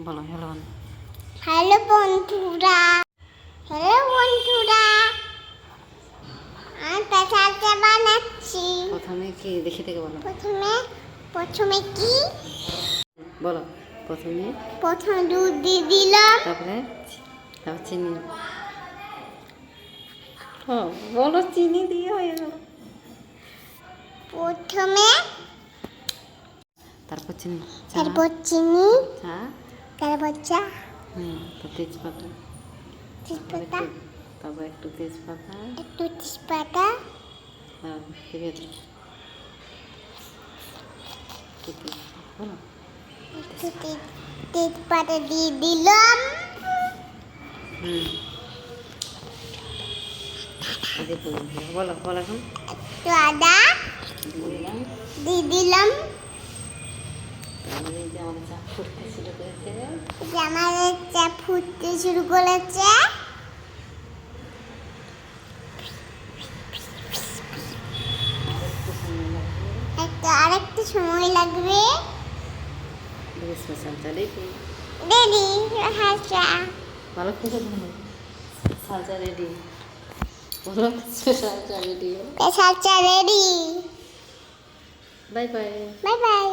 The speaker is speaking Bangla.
বলো হ্যালো। হ্যালো বন্ধুরা, হ্যালো বন্ধুরা, আমি পেঁচাতে বানাচ্ছি। প্রথমে কি দেখে থেকে বলো। প্রথমে কি বলো। প্রথমে দুধ দিয়ে দিলাম। তারপরে চিনি। বলো চিনি দিয়ে হয়ে গেল। প্রথমে তারপর চিনি। তারপর চিনি, চা। তারপর চা, তো তেজপাতা। তেজপাতা, তারপর একটু তেজপাতা। হ্যাঁ ঠিক আছে। বলো। একটু তেজপাতা দিয়ে দিলাম। আগে বলো বলো এখন। একটু আদা দিয়ে দিলাম। তারপরে যে আমাদের চা ফুটতে শুরু করেছে। যে আমাদের চা ফুটতে শুরু করেছে। আরেকটু সময় লাগবে। স্পেশাল চা রেডি। রেডি হাসা। ভালো করে বলো। স্পেশাল চা রেডি। বলো স্পেশাল চা রেডি। স্পেশাল চা ready. Bye bye. Bye bye.